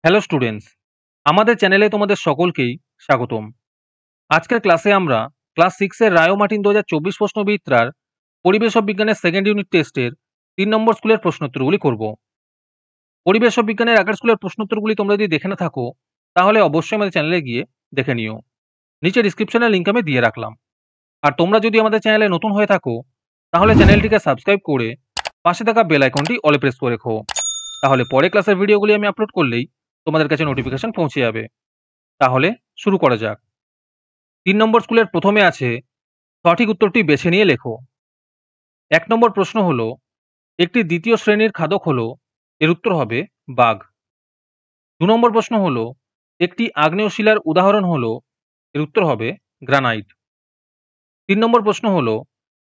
Hello students, আমাদের চ্যানেলে তোমাদের সকলকেই স্বাগতম। আজকের ক্লাসে আমরা ক্লাস 6 এর রায় ও মার্টিন 2024 প্রশ্নবিচিত্রার পরিবেশ ও বিজ্ঞানের সেকেন্ড ইউনিট টেস্টের 3 নম্বর স্কুলের প্রশ্নোত্তরগুলি করব। পরিবেশ ও বিজ্ঞানের আগের স্কুলের প্রশ্নোত্তরগুলি তোমরা যদি দেখে না থাকো তাহলে অবশ্যই আমাদের চ্যানেলে গিয়ে দেখে নিও। নিচে ডিসক্রিপশনের লিঙ্ক আমি দিয়ে রাখলাম। আর তোমরা যদি আমাদের চ্যানেলে নতুন হয়ে থাকো তাহলে চ্যানেলটিকে সাবস্ক্রাইব করে পাশে থাকা বেল আইকনটি অলে প্রেস করে রেখো। তাহলে পরে ক্লাসের ভিডিওগুলি আমি আপলোড করলেই তোমাদের কাছে নোটিফিকেশন পৌঁছে যাবে। তাহলে শুরু করা যাক। 3 নম্বর স্কুলের প্রথমে আছে সঠিক উত্তরটি বেছে নিয়ে লেখো। 1 নম্বর প্রশ্ন হলো একটি দ্বিতীয় শ্রেণীর খাদক হলো, এর উত্তর হবে বাঘ। 2 নম্বর প্রশ্ন হলো একটি আগ্নেয় শিলার উদাহরণ হলো, এর উত্তর হবে গ্রানাইট। 3 নম্বর প্রশ্ন হলো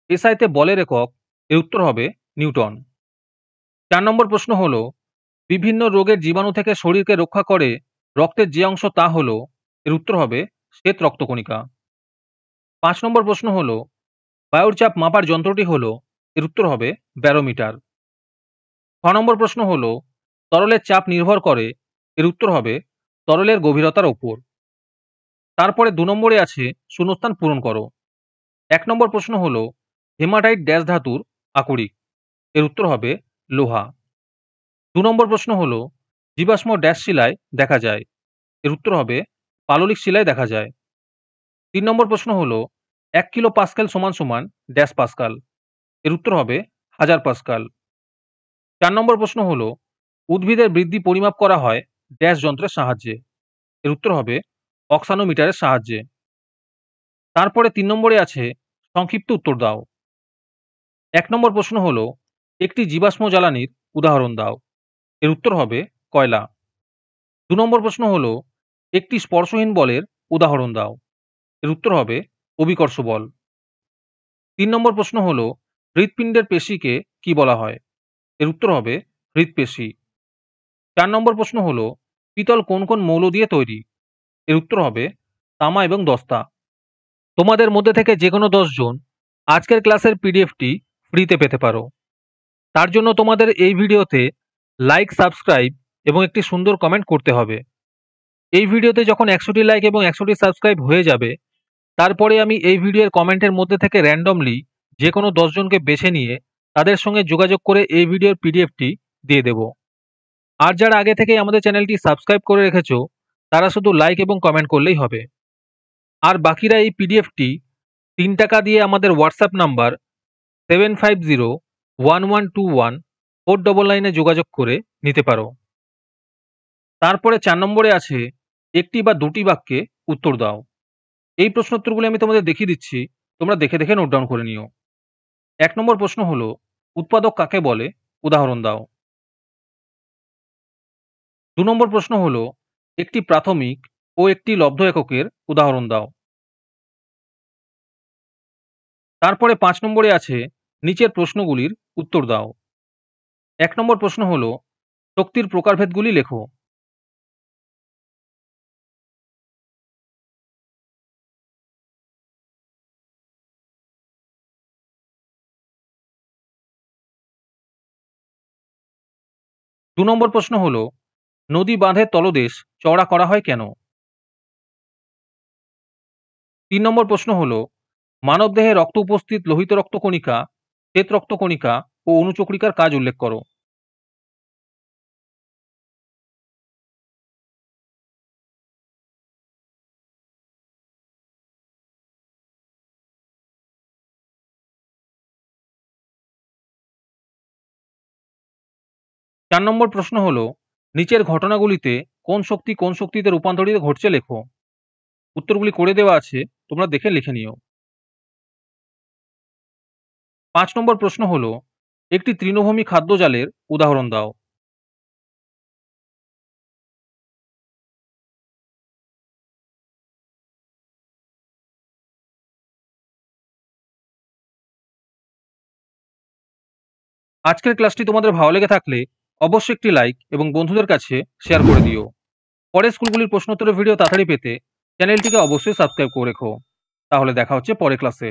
এসআইতে বলের একক, এর উত্তর হবে নিউটন। 4 নম্বর প্রশ্ন হলো বিভিন্ন রোগের জীবাণু থেকে শরীরকে রক্ষা করে রক্তের যে অংশ তা হলো, এর উত্তর হবে শ্বেত রক্তকণিকা। 5 নম্বর প্রশ্ন হলো বায়ুর চাপ মাপার যন্ত্রটি হলো, এর উত্তর হবে ব্যারোমিটার। 6 নম্বর প্রশ্ন হলো তরলের চাপ নির্ভর করে, এর উত্তর হবে তরলের গভীরতার উপর। তারপরে 2 নম্বরে আছে শূন্যস্থান পূরণ করো। 1 নম্বর প্রশ্ন হলো হেমাটাইট ড্যাশ ধাতুর আকরিক, এর উত্তর হবে লোহা। 2 নম্বর প্রশ্ন হলো জীবাশ্ম ড্যাশ শিলায় দেখা যায়, এর উত্তর হবে পাললিক শিলায় দেখা যায়। 3 নম্বর প্রশ্ন হলো 1 কিলো পাস্কাল সমান সমান ড্যাশ পাস্কাল, এর উত্তর হবে 1000 পাস্কাল। 4 নম্বর প্রশ্ন হলো উদ্ভিদের বৃদ্ধি পরিমাপ করা হয় ড্যাশ যন্ত্রের সাহায্যে, এর উত্তর হবে অক্সানোমিটারের সাহায্যে। তারপরে 3 নম্বরে আছে সংক্ষিপ্ত উত্তর দাও। 1 নম্বর প্রশ্ন হলো একটি জীবাশ্ম জ্বালানির উদাহরণ দাও, এর উত্তর হবে কয়লা। 2 নম্বর প্রশ্ন হলো একটি স্পর্শহীন বলের উদাহরণ দাও, এর উত্তর হবে অভিকর্ষ বল। 3 নম্বর প্রশ্ন হলো হৃৎপিণ্ডের পেশিকে কি বলা হয়, এর উত্তর হবে হৃৎপেশি। 4 নম্বর প্রশ্ন হলো পিতল কোন কোন মৌল দিয়ে তৈরি, এর উত্তর হবে তামা এবং দস্তা। তোমাদের মধ্যে থেকে যে কোনো 10 জন আজকের ক্লাসের পিডিএফটি ফ্রিতে পেতে পারো। তার জন্য তোমাদের এই ভিডিওতে লাইক, সাবস্ক্রাইব এবং একটি সুন্দর কমেন্ট করতে হবে। এই ভিডিওতে যখন 100টি লাইক এবং 100টি সাবস্ক্রাইব হয়ে যাবে তারপরে আমি এই ভিডিওর কমেন্টের মধ্যে থেকে র্যান্ডমলি যে কোনো 10 জনকে বেছে নিয়ে তাদের সঙ্গে যোগাযোগ করে এই ভিডিওর পিডিএফটি দিয়ে দেব। আর যারা আগে থেকেই আমাদের চ্যানেলটি সাবস্ক্রাইব করে রেখেছো তারা শুধু লাইক এবং কমেন্ট করলেই হবে। আর বাকিরা এই পিডিএফটি 3 টাকা দিয়ে আমাদের হোয়াটসঅ্যাপ নাম্বার 7501121499 যোগাযোগ করে নিতে পারো। তারপরে 4 নম্বরে আছে একটি বা দুটি বাক্যে উত্তর দাও। এই প্রশ্নোত্তরগুলি আমি তোমাদের দেখিয়ে দিচ্ছি, তোমরা দেখে দেখে নোট ডাউন করে নিও। 1 নম্বর প্রশ্ন হলো উৎপাদক কাকে বলে, উদাহরণ দাও। 2 নম্বর প্রশ্ন হলো একটি প্রাথমিক ও একটি লব্ধ এককের উদাহরণ দাও। তারপরে 5 নম্বরে আছে নিচের প্রশ্নগুলির উত্তর দাও। 1 নম্বর প্রশ্ন হলো শক্তির প্রকারভেদগুলি লেখো। দু নম্বর প্রশ্ন হলো নদী বাঁধের তলদেশ চওড়া করা হয় কেন? 3 নম্বর প্রশ্ন হলো মানবদেহে রক্ত উপস্থিত লোহিত রক্তকণিকা, শ্বেত রক্তকণিকা ও অনুচক্রিকার কাজ উল্লেখ করো। 4 নম্বর প্রশ্ন হলো নিচের ঘটনাগুলিতে কোন শক্তি কোন শক্তিতে রূপান্তরিত ঘটছে লেখো। উত্তরগুলি করে দেওয়া আছে, তোমরা দেখে লিখে নিও। 5 নম্বর প্রশ্ন হলো একটি তৃণভূমি খাদ্য জালের উদাহরণ দাও। আজকের ক্লাসটি তোমাদের ভালো লেগে থাকলে অবশ্যই একটি লাইক এবং বন্ধুদের কাছে শেয়ার করে দিও। পরের স্কুলগুলির প্রশ্নোত্তরের ভিডিও তাড়াতাড়ি পেতে চ্যানেলটিকে অবশ্যই সাবস্ক্রাইব করে রেখো। তাহলে দেখা হচ্ছে পরের ক্লাসে।